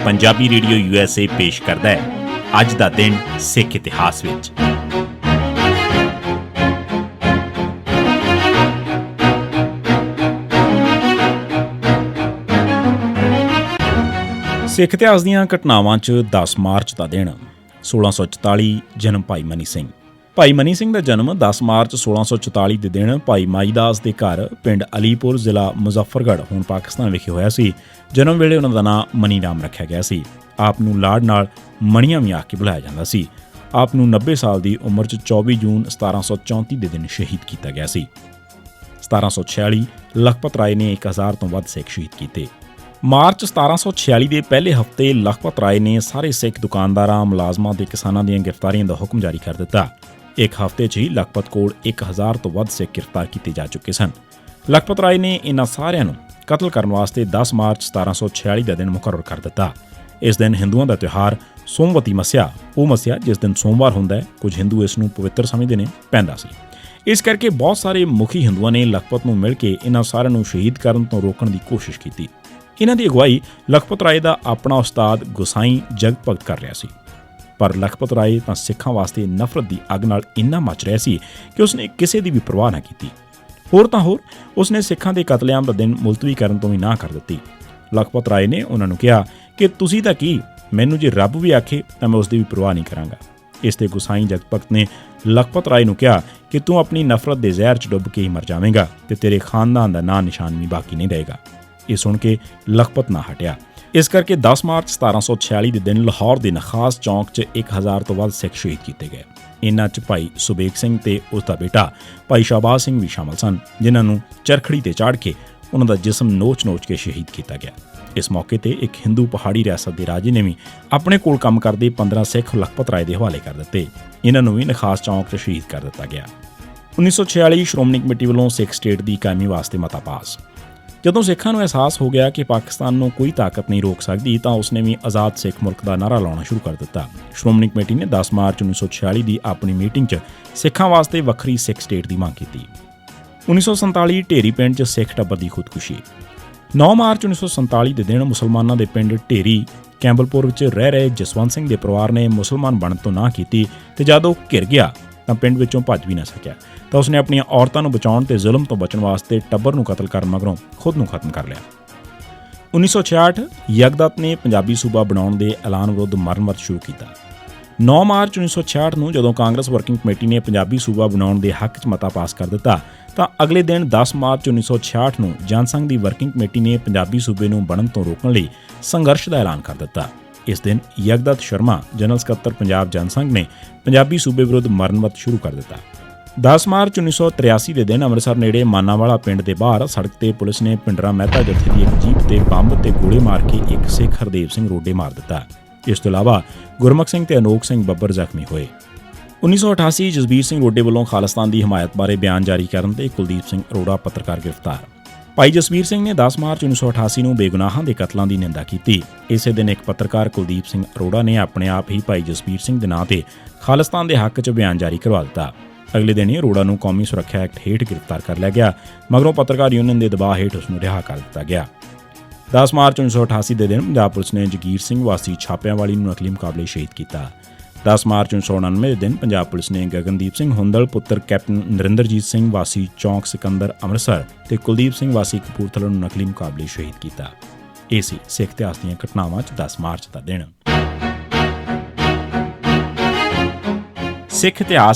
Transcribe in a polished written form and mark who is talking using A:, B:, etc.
A: Punjabi radio USA ਪੇਸ਼ ਕਰਦਾ ਹੈ ਅੱਜ ਦਾ ਦਿਨ ਸਿੱਖ ਇਤਿਹਾਸ ਵਿੱਚ। ਸਿੱਖ ਇਤਿਹਾਸ ਦੀਆਂ ਘਟਨਾਵਾਂ 'ਚ 10 ਮਾਰਚ ਦਾ ਦਿਨ 1644 ਜਨਮ ਭਾਈ ਮਨੀ ਸਿੰਘ। ਭਾਈ ਮਨੀ ਸਿੰਘ ਦਾ ਜਨਮ 10 ਮਾਰਚ 1644 ਦੇ ਦਿਨ ਭਾਈ ਮਾਈ ਦਾਸ ਦੇ ਘਰ ਪਿੰਡ ਅਲੀਪੁਰ ਜ਼ਿਲ੍ਹਾ ਮੁਜ਼ੱਫਰਗੜ੍ਹ ਹੁਣ ਪਾਕਿਸਤਾਨ ਵਿਖੇ ਹੋਇਆ ਸੀ। ਜਨਮ ਵੇਲੇ ਉਹਨਾਂ ਦਾ ਨਾਂ ਮਨੀ ਨਾਮ ਰੱਖਿਆ ਗਿਆ ਸੀ। ਆਪ ਨੂੰ ਲਾਡ ਨਾਲ ਮਣੀਆਂ ਵੀ ਆਖ ਕੇ ਬੁਲਾਇਆ ਜਾਂਦਾ ਸੀ। ਆਪ ਨੂੰ 90 ਸਾਲ ਦੀ ਉਮਰ 'ਚ 24 ਜੂਨ 1734 ਦੇ ਦਿਨ ਸ਼ਹੀਦ ਕੀਤਾ ਗਿਆ ਸੀ। 1746 ਲਖਪਤ ਰਾਏ ਨੇ 1000 ਤੋਂ ਵੱਧ ਸਿੱਖ ਸ਼ਹੀਦ ਕੀਤੇ। ਮਾਰਚ 1746 ਦੇ ਪਹਿਲੇ ਹਫ਼ਤੇ ਲਖਪਤ ਰਾਏ ਨੇ ਸਾਰੇ ਸਿੱਖ ਦੁਕਾਨਦਾਰਾਂ, ਮੁਲਾਜ਼ਮਾਂ ਤੇ ਕਿਸਾਨਾਂ ਦੀਆਂ ਗ੍ਰਿਫਤਾਰੀਆਂ ਦਾ ਹੁਕਮ ਜਾਰੀ ਕਰ ਦਿੱਤਾ। ਇੱਕ ਹਫ਼ਤੇ 'ਚ ਹੀ ਲਖਪਤ ਕੋਲ 1000 ਤੋਂ ਵੱਧ ਸਿੱਖ ਗ੍ਰਿਫਤਾਰ ਕੀਤੇ ਜਾ ਚੁੱਕੇ ਸਨ। ਲਖਪਤ ਰਾਏ ਨੇ ਇਹਨਾਂ ਸਾਰਿਆਂ ਨੂੰ ਕਤਲ ਕਰਨ ਵਾਸਤੇ 10 ਮਾਰਚ 1746 ਦਾ ਦਿਨ ਮੁਕਰਰ ਕਰ ਦਿੱਤਾ। ਇਸ ਦਿਨ ਹਿੰਦੂਆਂ ਦਾ ਤਿਉਹਾਰ ਸੋਮਵਤੀ ਮੱਸਿਆ, ਉਹ ਮੱਸਿਆ ਜਿਸ ਦਿਨ ਸੋਮਵਾਰ ਹੁੰਦਾ ਹੈ, ਕੁਝ ਹਿੰਦੂ ਇਸ ਨੂੰ ਪਵਿੱਤਰ ਸਮਝਦੇ ਨੇ, ਪੈਂਦਾ ਸੀ। ਇਸ ਕਰਕੇ ਬਹੁਤ ਸਾਰੇ ਮੁਖੀ ਹਿੰਦੂਆਂ ਨੇ ਲਖਪਤ ਨੂੰ ਮਿਲ ਕੇ ਇਹਨਾਂ ਸਾਰਿਆਂ ਨੂੰ ਸ਼ਹੀਦ ਕਰਨ ਤੋਂ ਰੋਕਣ ਦੀ ਕੋਸ਼ਿਸ਼ ਕੀਤੀ। ਇਹਨਾਂ ਦੀ ਅਗਵਾਈ ਲਖਪਤ ਰਾਏ ਦਾ ਆਪਣਾ ਉਸਤਾਦ ਗੁਸਾਈ ਜਗਤ ਭਗਤ ਕਰ ਰਿਹਾ ਸੀ। ਪਰ ਲਖਪਤ ਰਾਏ ਤਾਂ ਸਿੱਖਾਂ ਵਾਸਤੇ ਨਫ਼ਰਤ ਦੀ ਅੱਗ ਨਾਲ ਇੰਨਾ ਮੱਚ ਰਿਹਾ ਸੀ ਕਿ ਉਸਨੇ ਕਿਸੇ ਦੀ ਵੀ ਪਰਵਾਹ ਨਾ ਕੀਤੀ। ਹੋਰ ਤਾਂ ਹੋਰ ਉਸਨੇ ਸਿੱਖਾਂ ਦੇ ਕਤਲੇਆਮ ਦਾ ਦਿਨ ਮੁਲਤਵੀ ਕਰਨ ਤੋਂ ਵੀ ਨਾ ਕਰ ਦਿੱਤੀ। ਲਖਪਤ ਰਾਏ ਨੇ ਉਹਨਾਂ ਨੂੰ ਕਿਹਾ ਕਿ ਤੁਸੀਂ ਤਾਂ ਕੀ, ਮੈਨੂੰ ਜੇ ਰੱਬ ਵੀ ਆਖੇ ਤਾਂ ਮੈਂ ਉਸਦੀ ਵੀ ਪਰਵਾਹ ਨਹੀਂ ਕਰਾਂਗਾ। ਇਸ ਤੇ ਗੁਸਾਈ ਜਗਤ ਭਗਤ ਨੇ ਲਖਪਤ ਰਾਏ ਨੂੰ ਕਿਹਾ ਕਿ ਤੂੰ ਆਪਣੀ ਨਫ਼ਰਤ ਦੇ ਜ਼ਹਿਰ 'ਚ ਡੁੱਬ ਕੇ ਹੀ ਮਰ ਜਾਵੇਂਗਾ ਤੇ ਤੇਰੇ ਖਾਨਦਾਨ ਦਾ ਨਾਂ ਨਿਸ਼ਾਨ ਵੀ ਬਾਕੀ ਨਹੀਂ ਰਹੇਗਾ। ਇਹ ਸੁਣ ਕੇ ਲਖਪਤ ਨਾ ਹਟਿਆ। ਇਸ ਕਰਕੇ 10 ਮਾਰਚ 1746 ਦੇ ਦਿਨ ਲਾਹੌਰ ਦੇ ਨਖਾਸ ਚੌਂਕ 'ਚ 1000 ਤੋਂ ਵੱਧ ਸਿੱਖ ਸ਼ਹੀਦ ਕੀਤੇ ਗਏ। ਇਨ੍ਹਾਂ 'ਚ ਭਾਈ ਸੁਬੇਗ ਸਿੰਘ ਤੇ ਉਸ ਦਾ ਬੇਟਾ ਭਾਈ ਸ਼ਾਹਬਾਜ਼ ਸਿੰਘ ਵੀ ਸ਼ਾਮਲ ਸਨ, ਜਿਨ੍ਹਾਂ ਨੂੰ ਚਰਖੜੀ ਤੇ ਚਾੜ੍ਹ ਕੇ ਉਹਨਾਂ ਦਾ ਜਿਸਮ ਨੋਚ-ਨੋਚ ਕੇ ਸ਼ਹੀਦ ਕੀਤਾ ਗਿਆ। ਇਸ ਮੌਕੇ ਤੇ ਇੱਕ ਹਿੰਦੂ ਪਹਾੜੀ ਰਿਆਸਤ ਦੇ ਰਾਜੇ ਨੇ ਵੀ ਆਪਣੇ ਕੋਲ ਕੰਮ ਕਰਦੇ 15 ਸਿੱਖ ਲਖਪਤ ਰਾਏ ਦੇ ਹਵਾਲੇ ਕਰ ਦਿੱਤੇ। ਇਹਨਾਂ ਨੂੰ ਵੀ ਨਖਾਸ ਚੌਂਕ 'ਚ ਸ਼ਹੀਦ ਕਰ ਦਿੱਤਾ ਗਿਆ। 1946 ਸ਼੍ਰੋਮਣੀ ਕਮੇਟੀ ਵੱਲੋਂ ਸਿੱਖ ਸਟੇਟ ਦੀ ਕਾਇਮੀ ਵਾਸਤੇ ਮਤਾ ਪਾਸ। ਜਦੋਂ ਸਿੱਖਾਂ ਨੂੰ ਅਹਿਸਾਸ ਹੋ ਗਿਆ ਕਿ ਪਾਕਿਸਤਾਨ ਨੂੰ ਕੋਈ ਤਾਕਤ ਨਹੀਂ ਰੋਕ ਸਕਦੀ ਤਾਂ ਉਸਨੇ ਵੀ ਆਜ਼ਾਦ ਸਿੱਖ ਮੁਲਕ ਦਾ ਨਾਅਰਾ ਲਾਉਣਾ ਸ਼ੁਰੂ ਕਰ ਦਿੱਤਾ। ਸ਼੍ਰੋਮਣੀ ਕਮੇਟੀ ਨੇ 10 ਮਾਰਚ 1946 ਦੀ ਆਪਣੀ ਮੀਟਿੰਗ 'ਚ ਸਿੱਖਾਂ ਵਾਸਤੇ ਵੱਖਰੀ ਸਿੱਖ ਸਟੇਟ ਦੀ ਮੰਗ ਕੀਤੀ। 1947 ਢੇਰੀ ਪਿੰਡ 'ਚ ਸਿੱਖ ਟੱਬਰ ਦੀ ਖੁਦਕੁਸ਼ੀ। 9 ਮਾਰਚ 1947 ਦੇ ਦਿਨ ਮੁਸਲਮਾਨਾਂ ਦੇ ਪਿੰਡ ਢੇਰੀ ਕੈਂਬਲਪੁਰ ਵਿੱਚ ਰਹਿ ਰਹੇ ਜਸਵੰਤ ਸਿੰਘ ਦੇ ਪਰਿਵਾਰ ਨੇ ਮੁਸਲਮਾਨ ਬਣਨ ਤੋਂ ਨਾ ਕੀਤੀ ਤੇ ਜਦ ਉਹ ਘਿਰ ਗਿਆ ਤਾਂ ਪਿੰਡ ਵਿੱਚੋਂ ਭੱਜ ਵੀ ਨਾ ਸਕਿਆ ਤਾਂ ਉਸਨੇ ਆਪਣੀਆਂ ਔਰਤਾਂ ਨੂੰ ਬਚਾਉਣ ਤੇ ਜ਼ੁਲਮ ਤੋਂ ਬਚਣ ਵਾਸਤੇ ਟੱਬਰ ਨੂੰ ਕਤਲ ਕਰਨ ਮਗਰੋਂ ਖੁਦ ਨੂੰ ਖਤਮ ਕਰ ਲਿਆ। 1966 ਯਗਦਤ ਨੇ ਪੰਜਾਬੀ ਸੂਬਾ ਬਣਾਉਣ ਦੇ ਐਲਾਨ ਵਿਰੁੱਧ ਮਰਨ ਵਰਤ ਸ਼ੁਰੂ ਕੀਤਾ। 9 ਮਾਰਚ 1966 ਨੂੰ ਜਦੋਂ ਕਾਂਗਰਸ ਵਰਕਿੰਗ ਕਮੇਟੀ ਨੇ ਪੰਜਾਬੀ ਸੂਬਾ ਬਣਾਉਣ ਦੇ ਹੱਕ 'ਚ ਮਤਾ ਪਾਸ ਕਰ ਦਿੱਤਾ ਤਾਂ ਅਗਲੇ ਦਿਨ 10 ਮਾਰਚ 1966 ਨੂੰ ਜਨਸੰਘ ਦੀ ਵਰਕਿੰਗ ਕਮੇਟੀ ਨੇ ਪੰਜਾਬੀ ਸੂਬੇ ਨੂੰ ਬਣਨ ਤੋਂ ਰੋਕਣ ਲਈ ਸੰਘਰਸ਼ ਦਾ ਐਲਾਨ ਕਰ ਦਿੱਤਾ। ਇਸ ਦਿਨ ਯਗਦਤ ਸ਼ਰਮਾ, ਜਨਰਲ ਸਕੱਤਰ ਪੰਜਾਬ ਜਨਸੰਘ ਨੇ ਪੰਜਾਬੀ ਸੂਬੇ ਵਿਰੁੱਧ ਮਰਨ ਵਰਤ ਸ਼ੁਰੂ ਕਰ ਦਿੱਤਾ। 10 ਮਾਰਚ 1983 ਦੇ ਦਿਨ ਅੰਮ੍ਰਿਤਸਰ ਨੇੜੇ ਮਾਨਾਵਾਲਾ ਪਿੰਡ ਦੇ ਬਾਹਰ ਸੜਕ ਤੇ ਪੁਲਿਸ ਨੇ ਭਿੰਡਰਾਂ ਮਹਿਤਾ ਜਥੇ ਦੀ ਇੱਕ ਜੀਪ ਤੇ ਬੰਬ ਤੇ ਗੋਲੇ ਮਾਰ ਕੇ ਇੱਕ ਸਿੱਖ ਹਰਦੇਵ ਸਿੰਘ ਰੋਡੇ ਮਾਰ ਦਿੱਤਾ। ਇਸ ਤੋਂ ਇਲਾਵਾ ਗੁਰਮੁਖ ਸਿੰਘ ਤੇ ਅਨੋਖ ਸਿੰਘ ਬੱਬਰ ਜ਼ਖਮੀ ਹੋਏ। 1988 ਜਸਬੀਰ ਸਿੰਘ ਰੋਡੇ ਵੱਲੋਂ ਖਾਲਿਸਤਾਨ ਦੀ ਹਮਾਇਤ ਬਾਰੇ ਬਿਆਨ ਜਾਰੀ ਕਰਨ ਤੇ ਕੁਲਦੀਪ ਸਿੰਘ ਅਰੋੜਾ ਪੱਤਰਕਾਰ ਗ੍ਰਿਫਤਾਰ। ਭਾਈ ਜਸਬੀਰ ਸਿੰਘ ਨੇ 10 ਮਾਰਚ 1988 ਨੂੰ ਬੇਗੁਨਾਹਾਂ ਦੇ ਕਤਲਾਂ ਦੀ ਨਿੰਦਾ ਕੀਤੀ। ਇਸੇ ਦਿਨ ਇੱਕ ਪੱਤਰਕਾਰ ਕੁਲਦੀਪ ਸਿੰਘ ਅਰੋੜਾ ਨੇ ਆਪਣੇ ਆਪ ਹੀ ਭਾਈ ਜਸਬੀਰ ਸਿੰਘ ਦੇ ਨਾਂ ਤੇ ਖਾਲਿਸਤਾਨ ਦੇ ਹੱਕ 'ਚ ਬਿਆਨ ਜਾਰੀ ਕਰਵਾ ਦਿੱਤਾ। ਅਗਲੇ ਦਿਨ ਹੀ ਅਰੋੜਾ ਨੂੰ ਕੌਮੀ ਸੁਰੱਖਿਆ ਐਕਟ ਹੇਠ ਗ੍ਰਿਫਤਾਰ ਕਰ ਲਿਆ ਗਿਆ। ਮਗਰੋਂ ਪੱਤਰਕਾਰ ਯੂਨੀਅਨ ਦੇ ਦਬਾਅ ਹੇਠ ਉਸ ਨੂੰ ਰਿਹਾ ਕਰ ਦਿੱਤਾ ਗਿਆ। 10 ਮਾਰਚ 1988 ਦੇ ਦਿਨ ਪੰਜਾਬ ਪੁਲਿਸ ਨੇ ਜਗੀਰ ਸਿੰਘ ਵਾਸੀ ਛਾਪਿਆਂਵਾਲੀ ਨੂੰ ਨਕਲੀ ਮੁਕਾਬਲੇ ਸ਼ਹੀਦ ਕੀਤਾ। 10 ਮਾਰਚ 1999 ਦੇ ਦਿਨ ਪੰਜਾਬ ਪੁਲਿਸ ਨੇ ਗਗਨਦੀਪ ਸਿੰਘ ਹੁੰਦਲ ਪੁੱਤਰ ਕੈਪਟਨ ਨਰਿੰਦਰਜੀਤ ਸਿੰਘ ਵਾਸੀ ਚੌਂਕ ਸਿਕੰਦਰ ਅੰਮ੍ਰਿਤਸਰ ਤੇ ਕੁਲਦੀਪ ਸਿੰਘ ਵਾਸੀ ਕਪੂਰਥਲਾ ਨੂੰ ਨਕਲੀ ਮੁਕਾਬਲੇ ਸ਼ਹੀਦ ਕੀਤਾ। ਇਹ ਸੀ ਸਿੱਖ ਇਤਿਹਾਸ ਦੀਆਂ ਘਟਨਾਵਾਂ 'ਚ 10 ਮਾਰਚ ਦਾ ਦਿਨ। ਸਿੱਖ ਇਤਿਹਾਸ